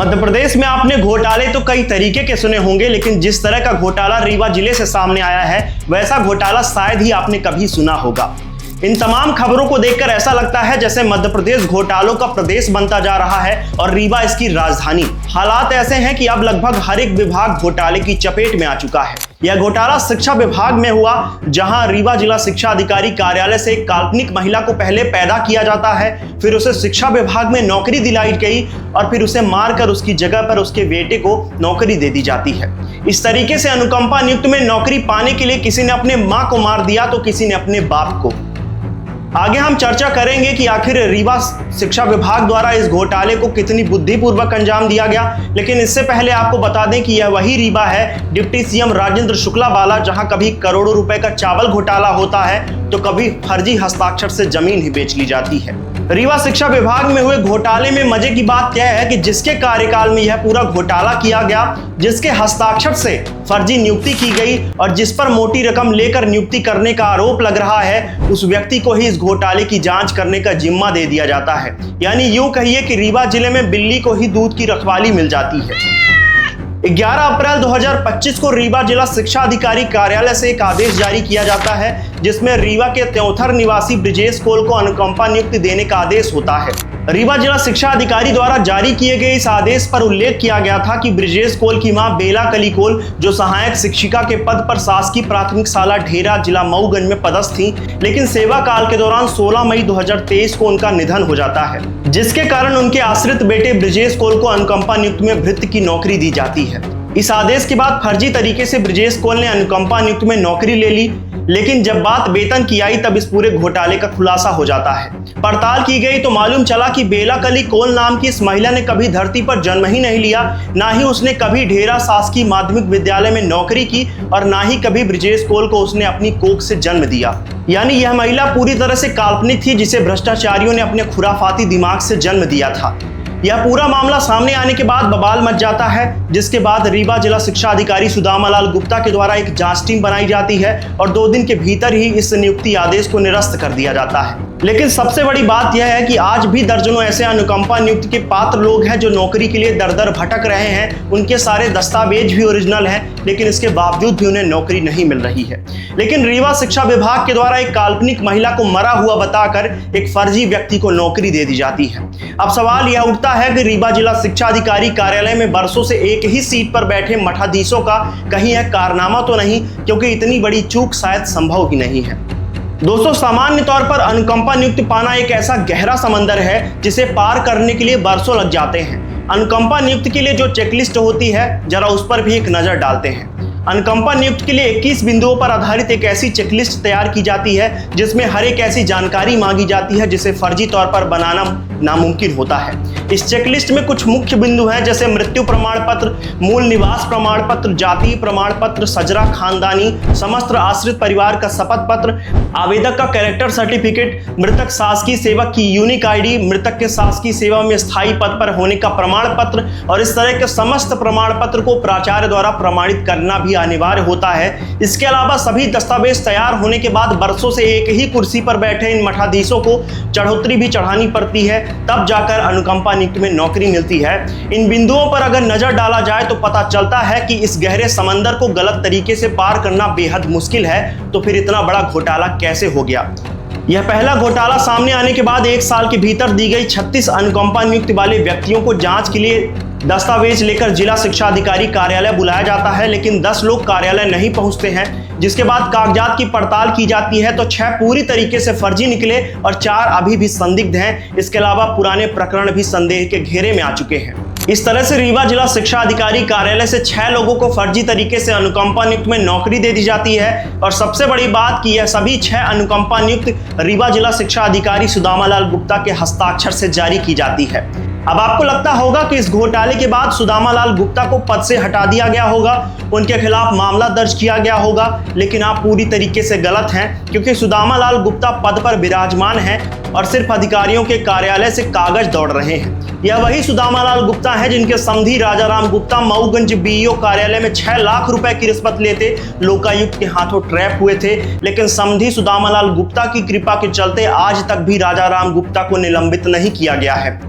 मध्य प्रदेश में आपने घोटाले तो कई तरीके के सुने होंगे, लेकिन जिस तरह का घोटाला रीवा जिले से सामने आया है वैसा घोटाला शायद ही आपने कभी सुना होगा। इन तमाम खबरों को देखकर ऐसा लगता है जैसे मध्य प्रदेश घोटालों का प्रदेश बनता जा रहा है और रीवा इसकी राजधानी। हालात ऐसे हैं कि अब लगभग हर एक विभाग घोटाले की चपेट में आ चुका है। यह घोटाला शिक्षा विभाग में हुआ, जहां रीवा जिला शिक्षा अधिकारी कार्यालय से एक काल्पनिक महिला को पहले पैदा किया जाता है, फिर उसे शिक्षा विभाग में नौकरी दिलाई गई और फिर उसे मारकर उसकी जगह पर उसके बेटे को नौकरी दे दी जाती है। इस तरीके से अनुकंपा नियुक्त में नौकरी पाने के लिए किसी ने अपने मां को मार दिया तो किसी ने अपने बाप को। आगे हम चर्चा करेंगे कि आखिर रीवा शिक्षा विभाग द्वारा इस घोटाले को कितनी बुद्धिपूर्वक अंजाम दिया गया, लेकिन इससे पहले आपको बता दें कि यह वही रीवा है डिप्टी सीएम राजेंद्र शुक्ला वाला, जहां कभी करोड़ों रुपए का चावल घोटाला होता है तो कभी फर्जी हस्ताक्षर से जमीन ही बेच ली जाती है। रीवा शिक्षा विभाग में हुए घोटाले में मजे की बात यह है कि जिसके कार्यकाल में यह पूरा घोटाला किया गया, जिसके हस्ताक्षर से फर्जी नियुक्ति की गई और जिस पर मोटी रकम लेकर नियुक्ति करने का आरोप लग रहा है, उस व्यक्ति को ही इस घोटाले की जांच करने का जिम्मा दे दिया जाता है। यानी यूं कहिए कि रीवा जिले में बिल्ली को ही दूध की रखवाली मिल जाती है। 11 अप्रैल 2025 को रीवा जिला शिक्षा अधिकारी कार्यालय से एक आदेश जारी किया जाता है, जिसमें रीवा के त्योंथर निवासी ब्रिजेश कोल को अनुकंपा नियुक्ति देने का आदेश होता है। रीवा जिला शिक्षा अधिकारी द्वारा जारी किए गए इस आदेश पर उल्लेख किया गया था कि ब्रिजेश कोल की मां बेला कली कोल, जो सहायक शिक्षिका के पद पर शासकीय प्राथमिक शाला ढेरा जिला मऊगंज में पदस्थ थी, लेकिन सेवा काल के दौरान 16 मई 2023 को उनका निधन हो जाता है, जिसके कारण उनके आश्रित बेटे ब्रिजेश कोल को अनुकंपा नियुक्त में भृत्य की नौकरी दी जाती है। इस आदेश के बाद फर्जी तरीके से ब्रिजेश कोल ने अनुकंपा नियुक्त में नौकरी ले ली, लेकिन जब बात वेतन की आई तब इस पूरे घोटाले का खुलासा हो जाता है। पड़ताल की गई तो मालूम चला कि बेला कली कोल नाम की इस महिला ने कभी धरती पर जन्म ही नहीं लिया, ना ही उसने कभी ढेरा शासकीय माध्यमिक विद्यालय में नौकरी की और ना ही कभी ब्रिजेश कोल को उसने अपनी कोख से जन्म दिया। यानी यह महिला पूरी तरह से काल्पनिक थी, जिसे भ्रष्टाचारियों ने अपने खुराफाती दिमाग से जन्म दिया था। यह पूरा मामला सामने आने के बाद बवाल मच जाता है, जिसके बाद रीवा जिला शिक्षा अधिकारी सुदामालाल गुप्ता के द्वारा एक जांच टीम बनाई जाती है और 2 दिन के भीतर ही इस नियुक्ति आदेश को निरस्त कर दिया जाता है। लेकिन सबसे बड़ी बात यह है कि आज भी दर्जनों ऐसे अनुकंपा नियुक्ति के पात्र लोग हैं जो नौकरी के लिए दर दर भटक रहे हैं। उनके सारे दस्तावेज भी ओरिजिनल हैं, लेकिन इसके बावजूद भी उन्हें नौकरी नहीं मिल रही है। लेकिन रीवा शिक्षा विभाग के द्वारा एक काल्पनिक महिला को मरा हुआ बताकर एक फर्जी व्यक्ति को नौकरी दे दी जाती है। अब सवाल यह उठता है कि रीवा जिला शिक्षा अधिकारी कार्यालय में बरसों से एक ही सीट पर बैठे मठाधीशों का कहीं यह कारनामा तो नहीं, क्योंकि इतनी बड़ी चूक शायद संभव ही नहीं है। दोस्तों, सामान्य तौर पर अनुकंपा नियुक्ति पाना एक ऐसा गहरा समंदर है जिसे पार करने के लिए बरसों लग जाते हैं। अनुकंपा नियुक्ति के लिए जो चेकलिस्ट होती है, जरा उस पर भी एक नजर डालते हैं। अनुकंपा नियुक्ति के लिए 21 बिंदुओं पर आधारित एक ऐसी चेकलिस्ट तैयार की जाती है जिसमें हर एक ऐसी जानकारी मांगी जाती है जिसे फर्जी तौर पर बनाना नामुमकिन होता है। इस चेकलिस्ट में कुछ मुख्य बिंदु हैं, जैसे मृत्यु प्रमाण पत्र, मूल निवास प्रमाण पत्र, जातीय प्रमाण पत्र, सजरा खानदानी, समस्त आश्रित परिवार का शपथ पत्र, आवेदक का कैरेक्टर सर्टिफिकेट, मृतक शासकीय सेवक की यूनिक आईडी, मृतक के शासकीय सेवा में स्थायी पद पर होने का प्रमाण पत्र और इस तरह के समस्त प्रमाण पत्र को प्राचार्य द्वारा प्रमाणित करना भी अनिवार्य होता है। इसके अलावा सभी दस्तावेज तैयार होने के बाद बरसों से एक ही कुर्सी पर बैठे इन मठाधीशों को चढ़ोतरी भी चढ़ानी पड़ती है, तब जाकर अनुकंपा नियुक्ति में नौकरी मिलती है। इन बिंदुओं पर अगर नजर डाला जाए तो पता चलता है कि इस गहरे समंदर को गलत तरीके से पार करना बेहद मुश्किल है, तो फिर इतना बड़ा घोटाला कैसे हो गया। यह पहला घोटाला सामने आने के बाद 1 साल के भीतर दी गई 36 अनुकंपा नियुक्ति वाले व्यक्तियों को जांच के लिए दस्तावेज लेकर जिला शिक्षा अधिकारी कार्यालय बुलाया जाता है, लेकिन 10 लोग कार्यालय नहीं पहुंचते हैं। जिसके बाद कागजात की पड़ताल की जाती है तो 6 पूरी तरीके से फर्जी निकले और 4 अभी भी संदिग्ध हैं। इसके अलावा पुराने प्रकरण भी संदेह के घेरे में आ चुके हैं। इस तरह से रीवा जिला शिक्षा अधिकारी कार्यालय से 6 लोगों को फर्जी तरीके से अनुकंपा नियुक्त में नौकरी दे दी जाती है और सबसे बड़ी बात कि यह सभी 6 अनुकंपा नियुक्त रीवा जिला शिक्षा अधिकारी सुदामालाल गुप्ता के हस्ताक्षर से जारी की जाती है। अब आपको लगता होगा कि इस घोटाले के बाद सुदामालाल गुप्ता को पद से हटा दिया गया होगा, उनके खिलाफ मामला दर्ज किया गया होगा, लेकिन आप पूरी तरीके से गलत हैं, क्योंकि सुदामालाल गुप्ता पद पर विराजमान हैं और सिर्फ अधिकारियों के कार्यालय से कागज दौड़ रहे हैं। यह वही सुदामालाल गुप्ता है जिनके समधी राजाराम गुप्ता मऊगंज बीईओ कार्यालय में 6 लाख रुपए की रिश्वत लेते लोकायुक्त के हाथों ट्रैप हुए थे, लेकिन समधी सुदामालाल गुप्ता की कृपा के चलते आज तक भी राजाराम गुप्ता को निलंबित नहीं किया गया है।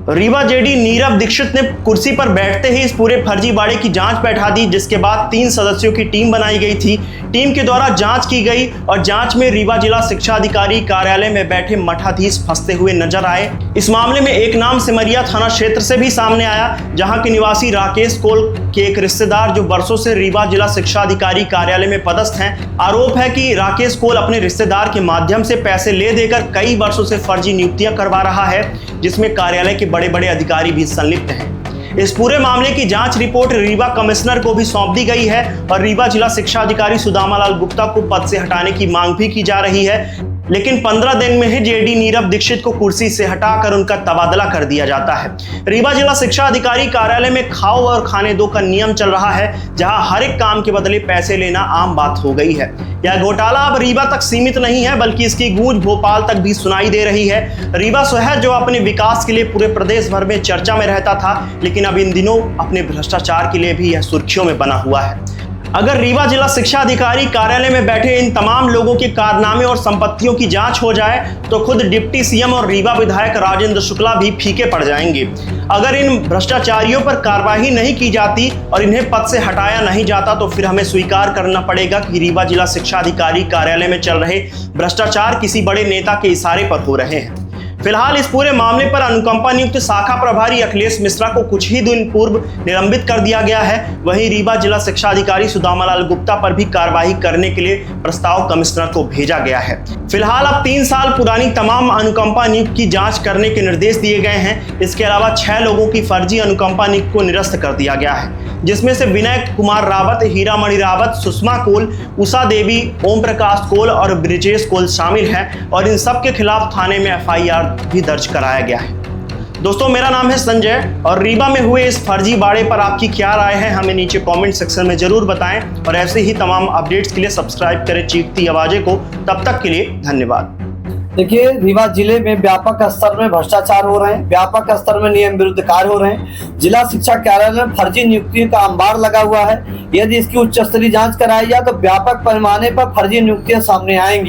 रीवा जेडी नीरव दीक्षित ने कुर्सी पर बैठते ही इस पूरे फर्जीवाड़े की जांच बैठा दी, जिसके बाद 3 सदस्यों की टीम बनाई गई थी। टीम के द्वारा जांच की गई और जांच में रीवा जिला शिक्षा अधिकारी कार्यालय में बैठे मठाधीश फंसते हुए नजर आए। इस मामले में एक नाम सिमरिया थाना क्षेत्र से भी सामने आया, जहां के निवासी राकेश कोल के एक रिश्तेदार जो वर्षों से रीवा जिला शिक्षा अधिकारी कार्यालय में पदस्थ हैं। आरोप है कि राकेश कोल अपने रिश्तेदार के माध्यम से पैसे ले देकर कई वर्षों से फर्जी नियुक्तियां करवा रहा है, जिसमें कार्यालय के बड़े बड़े अधिकारी भी संलिप्त हैं। इस पूरे मामले की जांच रिपोर्ट रीवा कमिश्नर को भी सौंप दी गई है और रीवा जिला शिक्षा अधिकारी सुदामालाल गुप्ता को पद से हटाने की मांग भी की जा रही है, लेकिन 15 दिन में ही जेडी नीरव दीक्षित को कुर्सी से हटाकर उनका तबादला कर दिया जाता है। रीवा जिला शिक्षा अधिकारी कार्यालय में खाओ और खाने दो का नियम चल रहा है, जहां हर एक काम के बदले पैसे लेना आम बात हो गई है। यह घोटाला अब रीवा तक सीमित नहीं है, बल्कि इसकी गूंज भोपाल तक भी सुनाई दे रही है। रीवा शहर जो अपने विकास के लिए पूरे प्रदेश भर में चर्चा में रहता था, लेकिन अब इन दिनों अपने भ्रष्टाचार के लिए भी यह सुर्खियों में बना हुआ है। अगर रीवा जिला शिक्षा अधिकारी कार्यालय में बैठे इन तमाम लोगों के कारनामे और संपत्तियों की जांच हो जाए तो खुद डिप्टी सीएम और रीवा विधायक राजेंद्र शुक्ला भी फीके पड़ जाएंगे। अगर इन भ्रष्टाचारियों पर कार्रवाई नहीं की जाती और इन्हें पद से हटाया नहीं जाता तो फिर हमें स्वीकार करना पड़ेगा कि रीवा जिला शिक्षा अधिकारी कार्यालय में चल रहे भ्रष्टाचार किसी बड़े नेता के इशारे पर हो रहे हैं। फिलहाल इस पूरे मामले पर अनुकंपा नियुक्त शाखा प्रभारी अखिलेश मिश्रा को कुछ ही दिन पूर्व निलंबित कर दिया गया है। वहीं रीवा जिला शिक्षा अधिकारी सुदामालाल गुप्ता पर भी कार्रवाई करने के लिए प्रस्ताव कमिश्नर को भेजा गया है। फिलहाल अब 3 साल पुरानी तमाम अनुकंपा नियुक्त की जांच करने के निर्देश दिए गए हैं। इसके अलावा 6 लोगों की फर्जी अनुकंपा नियुक्त को निरस्त कर दिया गया है, जिसमें से विनय कुमार रावत, हीरामणि रावत, सुषमा कोल, उषा देवी, ओम प्रकाश कोल और ब्रिजेश कोल शामिल हैं और इन सब के खिलाफ थाने में FIR भी दर्ज कराया गया है। दोस्तों, मेरा नाम है संजय और रीवा में हुए इस फर्जीवाड़े पर आपकी क्या राय है हमें नीचे कमेंट सेक्शन में जरूर बताएं और ऐसे ही तमाम अपडेट्स के लिए सब्सक्राइब करें चीखती आवाजें को। तब तक के लिए धन्यवाद। देखिए, रीवा जिले में व्यापक स्तर में भ्रष्टाचार हो रहे हैं, व्यापक स्तर में नियम विरुद्ध कार्य हो रहे हैं। जिला शिक्षा कार्यालय में फर्जी नियुक्तियों का अंबार लगा हुआ है। यदि इसकी उच्च स्तरीय जांच कराई जाए तो व्यापक पैमाने पर फर्जी नियुक्तियां सामने आएंगी।